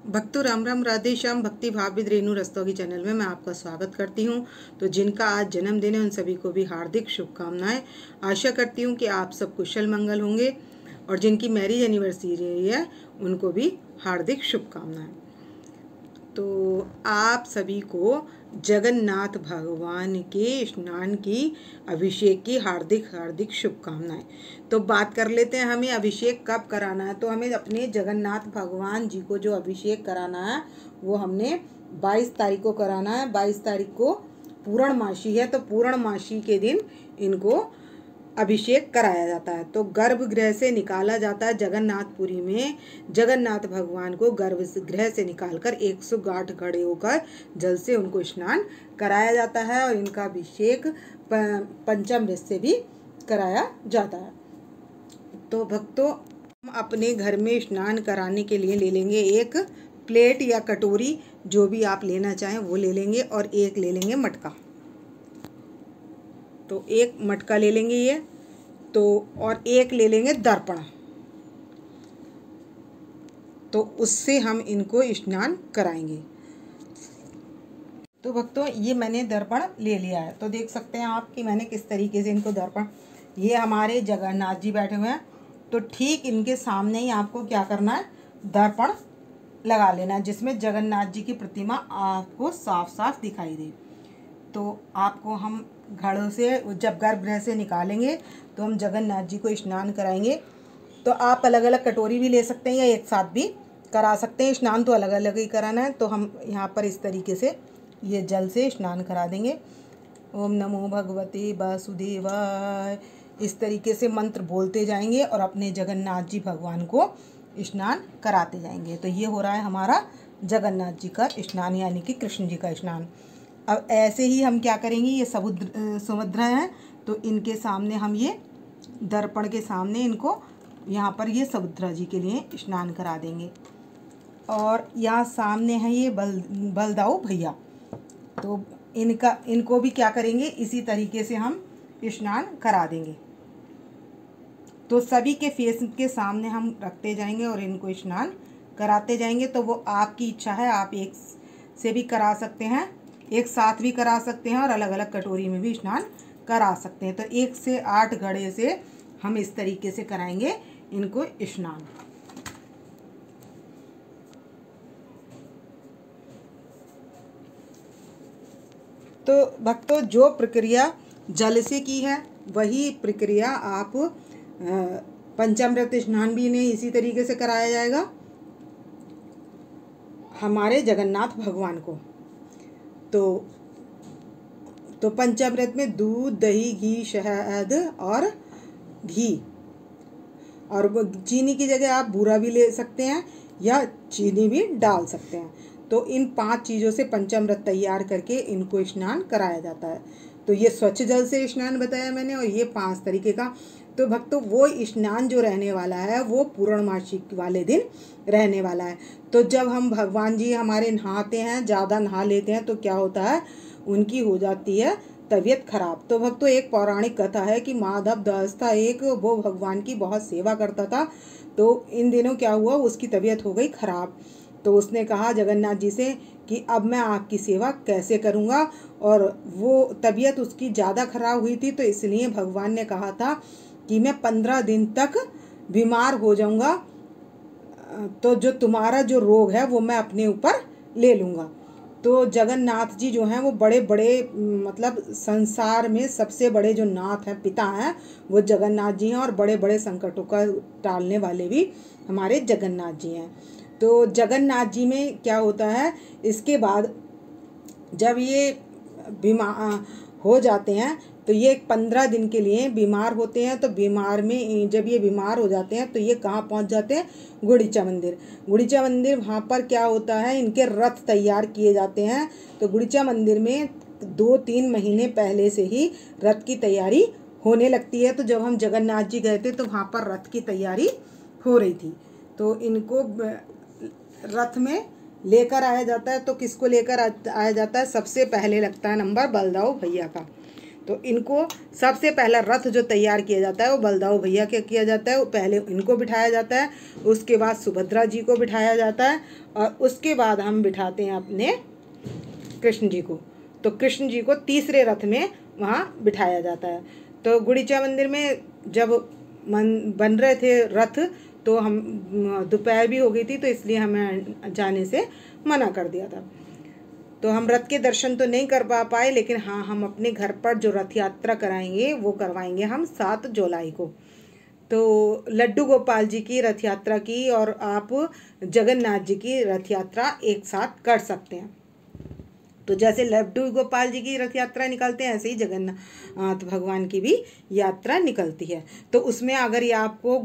भक्तों राम राम, राधे श्याम। भक्ति भाव विद रेणु रस्तोगी चैनल में मैं आपका स्वागत करती हूं। तो जिनका आज जन्मदिन है उन सभी को भी हार्दिक शुभकामनाएं। आशा करती हूं कि आप सब कुशल मंगल होंगे और जिनकी मैरिज एनिवर्सरी है उनको भी हार्दिक शुभकामनाएं। तो आप सभी को जगन्नाथ भगवान के स्नान की, अभिषेक की हार्दिक हार्दिक शुभकामनाएं। तो बात कर लेते हैं हमें अभिषेक कब कराना है। तो हमें अपने जगन्नाथ भगवान जी को जो अभिषेक कराना है वो हमने 22 तारीख को कराना है। 22 तारीख को पूर्णमासी है, तो पूर्णमासी के दिन इनको अभिषेक कराया जाता है। तो गर्भगृह से निकाला जाता है जगन्नाथपुरी में। जगन्नाथ भगवान को गर्भगृह से निकालकर 108 खड़े होकर जल से उनको स्नान कराया जाता है और इनका अभिषेक पंचामृत से भी कराया जाता है। तो भक्तों, हम अपने घर में स्नान कराने के लिए ले लेंगे एक प्लेट या कटोरी, जो भी आप लेना चाहें वो ले लेंगे, और एक ले लेंगे मटका। तो एक मटका ले लेंगे ये, तो और एक ले लेंगे दर्पण। तो उससे हम इनको स्नान कराएंगे। तो भक्तों, ये मैंने दर्पण ले लिया है। तो देख सकते हैं आप कि मैंने किस तरीके से इनको दर्पण, ये हमारे जगन्नाथ जी बैठे हुए हैं, तो ठीक इनके सामने ही आपको क्या करना है, दर्पण लगा लेना है, जिसमें जगन्नाथ जी की प्रतिमा आपको साफ साफ दिखाई दे। तो आपको हम घड़ों से जब गर्भगृह से निकालेंगे तो हम जगन्नाथ जी को स्नान कराएंगे। तो आप अलग अलग कटोरी भी ले सकते हैं या एक साथ भी करा सकते हैं। स्नान तो अलग अलग ही कराना है। तो हम यहाँ पर इस तरीके से ये जल से स्नान करा देंगे। ओम नमो भगवते वासुदेवाय, इस तरीके से मंत्र बोलते जाएंगे और अपने जगन्नाथ जी भगवान को स्नान कराते जाएंगे। तो ये हो रहा है हमारा जगन्नाथ जी का स्नान, यानी कि कृष्ण जी का स्नान। अब ऐसे ही हम क्या करेंगे, ये सुभद्रा हैं, तो इनके सामने हम ये दर्पण के सामने इनको यहाँ पर ये सुभद्रा जी के लिए स्नान करा देंगे। और यहाँ सामने है ये बलदाऊ भैया, तो इनको भी क्या करेंगे, इसी तरीके से हम स्नान करा देंगे। तो सभी के फेस के सामने हम रखते जाएंगे और इनको स्नान कराते जाएंगे। तो वो आपकी इच्छा है, आप एक से भी करा सकते हैं, एक साथ भी करा सकते हैं और अलग अलग कटोरी में भी स्नान करा सकते हैं। तो 1 से 8 घड़े से हम इस तरीके से कराएंगे इनको स्नान। तो भक्तों, जो प्रक्रिया जल से की है वही प्रक्रिया आप पंचामृत स्नान भी इन्हें इसी तरीके से कराया जाएगा हमारे जगन्नाथ भगवान को। तो पंचामृत में दूध, दही, घी, शहद और घी, और चीनी की जगह आप बूरा भी ले सकते हैं या चीनी भी डाल सकते हैं। तो इन 5 चीज़ों से पंचामृत तैयार करके इनको स्नान कराया जाता है। तो ये स्वच्छ जल से स्नान बताया मैंने, और ये 5 तरीके का। तो भक्तों, वो स्नान जो रहने वाला है वो पूर्णमासी वाले दिन रहने वाला है। तो जब हम भगवान जी हमारे नहाते हैं, ज़्यादा नहा लेते हैं, तो क्या होता है, उनकी हो जाती है तबीयत खराब। तो भक्तों, एक पौराणिक कथा है कि माधव दास था एक, वो भगवान की बहुत सेवा करता था। तो इन दिनों क्या हुआ, उसकी तबीयत हो गई खराब। तो उसने कहा जगन्नाथ जी से कि अब मैं आपकी सेवा कैसे करूँगा। और वो तबीयत उसकी ज़्यादा खराब हुई थी, तो इसलिए भगवान ने कहा था कि मैं 15 दिन तक बीमार हो जाऊँगा, तो जो तुम्हारा जो रोग है वो मैं अपने ऊपर ले लूँगा। तो जगन्नाथ जी जो हैं वो बड़े बड़े, मतलब संसार में सबसे बड़े जो नाथ हैं, पिता हैं, वो जगन्नाथ जी हैं, और बड़े बड़े संकटों का टालने वाले भी हमारे जगन्नाथ जी हैं। तो जगन्नाथ जी में क्या होता है, इसके बाद जब ये बीमार हो जाते हैं तो ये 15 दिन के लिए बीमार होते हैं। तो बीमार में जब ये बीमार हो जाते हैं तो ये कहाँ पहुँच जाते हैं, गुड़ीचा मंदिर। गुड़ीचा मंदिर, वहाँ पर क्या होता है, इनके रथ तैयार किए जाते हैं। तो गुड़ीचा मंदिर में 2-3 महीने पहले से ही रथ की तैयारी होने लगती है। तो जब हम जगन्नाथ जी गए थे तो वहाँ पर रथ की तैयारी हो रही थी। तो इनको रथ में लेकर आया जाता है। तो किसको लेकर आया जाता है, सबसे पहले लगता है नंबर बलदाऊ भैया का। तो इनको सबसे पहला रथ जो तैयार किया जाता है वो बलदाऊ भैया के किया जाता है। वो पहले इनको बिठाया जाता है, उसके बाद सुभद्रा जी को बिठाया जाता है और उसके बाद हम बिठाते हैं अपने कृष्ण जी को। तो कृष्ण जी को तीसरे रथ में वहाँ बिठाया जाता है। तो गुड़ीचा मंदिर में जब बन रहे थे रथ तो हम दोपहर भी हो गई थी, तो इसलिए हमें जाने से मना कर दिया था। तो हम रथ के दर्शन तो नहीं कर पाए, लेकिन हाँ हम अपने घर पर जो रथ यात्रा कराएंगे वो करवाएंगे हम 7 जुलाई को। तो लड्डू गोपाल जी की रथ यात्रा की और आप जगन्नाथ जी की रथ यात्रा एक साथ कर सकते हैं। तो जैसे लड्डू गोपाल जी की रथ यात्रा निकलते हैं, ऐसे ही जगन्नाथ भगवान की भी यात्रा निकलती है। तो उसमें अगर ये आपको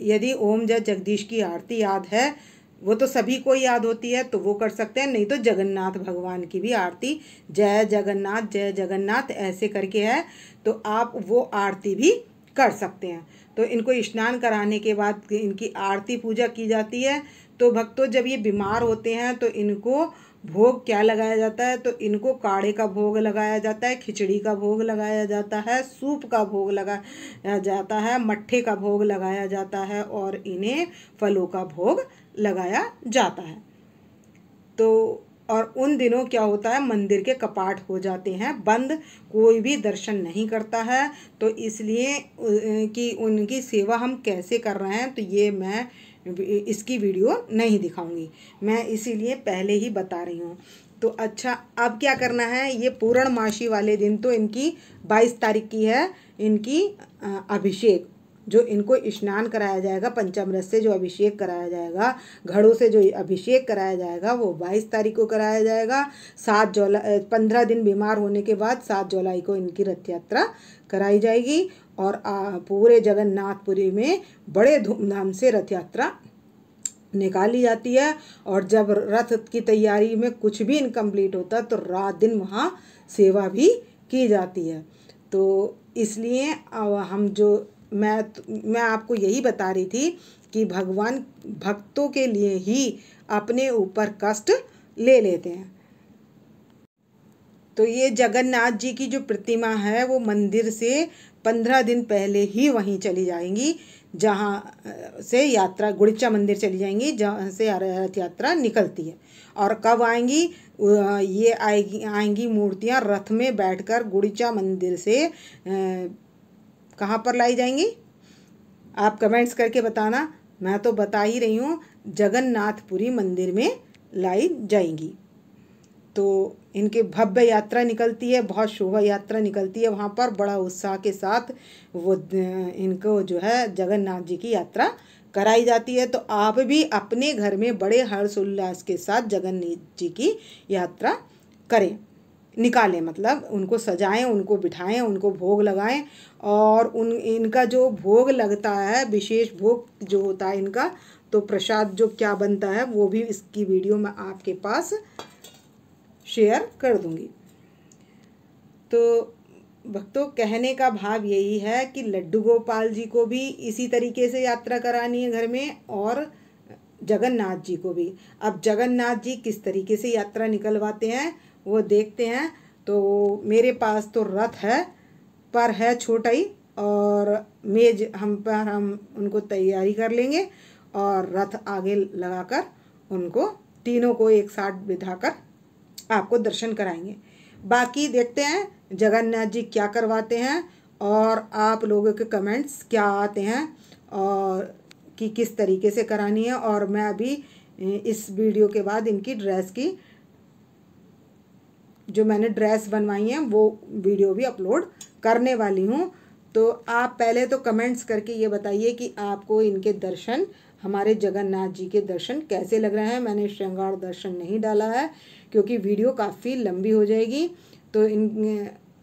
यदि ओम जय जगदीश की आरती याद है, वो तो सभी को याद होती है, तो वो कर सकते हैं। नहीं तो जगन्नाथ भगवान की भी आरती जय जगन्नाथ ऐसे करके है, तो आप वो आरती भी कर सकते हैं। तो इनको स्नान कराने के बाद इनकी आरती पूजा की जाती है। तो भक्तों जब ये बीमार होते हैं तो इनको भोग क्या लगाया जाता है, तो इनको काढ़े का भोग लगाया जाता है, खिचड़ी का भोग लगाया जाता है, सूप का भोग लगाया जाता है, मट्ठे का भोग लगाया जाता है और इन्हें फलों का भोग लगाया जाता है। तो और उन दिनों क्या होता है, मंदिर के कपाट हो जाते हैं बंद, कोई भी दर्शन नहीं करता है। तो इसलिए कि उनकी सेवा हम कैसे कर रहे हैं, तो ये मैं इसकी वीडियो नहीं दिखाऊंगी, मैं इसीलिए पहले ही बता रही हूँ। तो अच्छा, अब क्या करना है, ये पूर्णमासी वाले दिन तो इनकी 22 तारीख की है इनकी अभिषेक, जो इनको स्नान कराया जाएगा, पंचामृत से जो अभिषेक कराया जाएगा, घड़ों से जो अभिषेक कराया जाएगा वो 22 तारीख को कराया जाएगा। 7 जुलाई 15 दिन बीमार होने के बाद 7 जुलाई को इनकी रथ यात्रा कराई जाएगी और पूरे जगन्नाथपुरी में बड़े धूमधाम से रथ यात्रा निकाली जाती है। और जब रथ की तैयारी में कुछ भी इनकम्प्लीट होता है तो रात दिन वहाँ सेवा भी की जाती है। तो इसलिए हम जो मैं आपको यही बता रही थी कि भगवान भक्तों के लिए ही अपने ऊपर कष्ट ले लेते हैं। तो ये जगन्नाथ जी की जो प्रतिमा है वो मंदिर से 15 दिन पहले ही वहीं चली जाएंगी, जहाँ से यात्रा गुड़ीचा मंदिर चली जाएंगी, जहाँ से रथ यात्रा निकलती है। और कब आएंगी, ये आएंगी मूर्तियाँ रथ में बैठकर गुड़ीचा मंदिर से कहाँ पर लाई जाएंगी, आप कमेंट्स करके बताना। मैं तो बता ही रही हूँ, जगन्नाथपुरी मंदिर में लाई जाएंगी। तो इनके भव्य यात्रा निकलती है, बहुत शोभा यात्रा निकलती है, वहाँ पर बड़ा उत्साह के साथ वो इनको जो है जगन्नाथ जी की यात्रा कराई जाती है। तो आप भी अपने घर में बड़े हर्षोल्लास के साथ जगन्नाथ जी की यात्रा करें, निकालें, मतलब उनको सजाएं, उनको बिठाएं, उनको भोग लगाएं। और इनका जो भोग लगता है, विशेष भोग जो होता है इनका, तो प्रसाद जो क्या बनता है वो भी इसकी वीडियो मैं आपके पास शेयर कर दूंगी। तो भक्तों, कहने का भाव यही है कि लड्डू गोपाल जी को भी इसी तरीके से यात्रा करानी है घर में, और जगन्नाथ जी को भी। अब जगन्नाथ जी किस तरीके से यात्रा निकलवाते हैं वो देखते हैं। तो मेरे पास तो रथ है, पर है छोटा ही, और मेज हम उनको तैयारी कर लेंगे और रथ आगे लगाकर उनको तीनों को एक साथ बिठाकर आपको दर्शन कराएंगे। बाकी देखते हैं जगन्नाथ जी क्या करवाते हैं और आप लोगों के कमेंट्स क्या आते हैं और कि किस तरीके से करानी है। और मैं अभी इस वीडियो के बाद इनकी ड्रेस की जो मैंने ड्रेस बनवाई है वो वीडियो भी अपलोड करने वाली हूँ। तो आप पहले तो कमेंट्स करके ये बताइए कि आपको इनके दर्शन, हमारे जगन्नाथ जी के दर्शन कैसे लग रहे हैं। मैंने श्रृंगार दर्शन नहीं डाला है क्योंकि वीडियो काफ़ी लंबी हो जाएगी। तो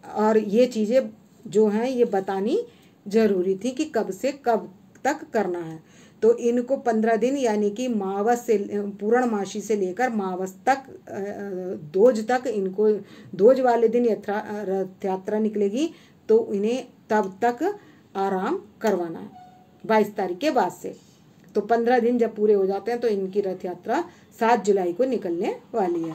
और ये चीज़ें जो हैं ये बतानी ज़रूरी थी कि कब से कब तक करना है। तो इनको 15 दिन यानी कि मावस से पूर्णमासी से लेकर मावस तक, दोज तक, इनको दोज वाले दिन रथ यात्रा निकलेगी, तो इन्हें तब तक आराम करवाना है 22 तारीख के बाद से। तो 15 दिन जब पूरे हो जाते हैं तो इनकी रथ यात्रा 7 जुलाई को निकलने वाली है।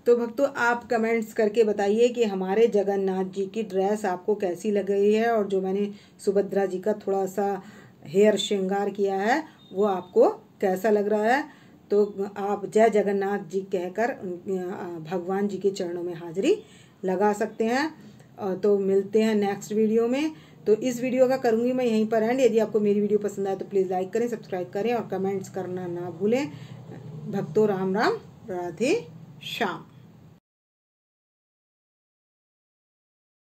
तो भक्तों आप कमेंट्स करके बताइए कि हमारे जगन्नाथ जी की ड्रेस आपको कैसी लग रही है, और जो मैंने सुभद्रा जी का थोड़ा सा हेयर श्रृंगार किया है वो आपको कैसा लग रहा है। तो आप जय जगन्नाथ जी कहकर भगवान जी के चरणों में हाजिरी लगा सकते हैं। तो मिलते हैं नेक्स्ट वीडियो में। तो इस वीडियो का करूँगी मैं यहीं पर एंड। यदि आपको मेरी वीडियो पसंद आए तो प्लीज़ लाइक करें, सब्सक्राइब करें और कमेंट्स करना ना भूलें। भक्तों राम राम, राधे श्याम।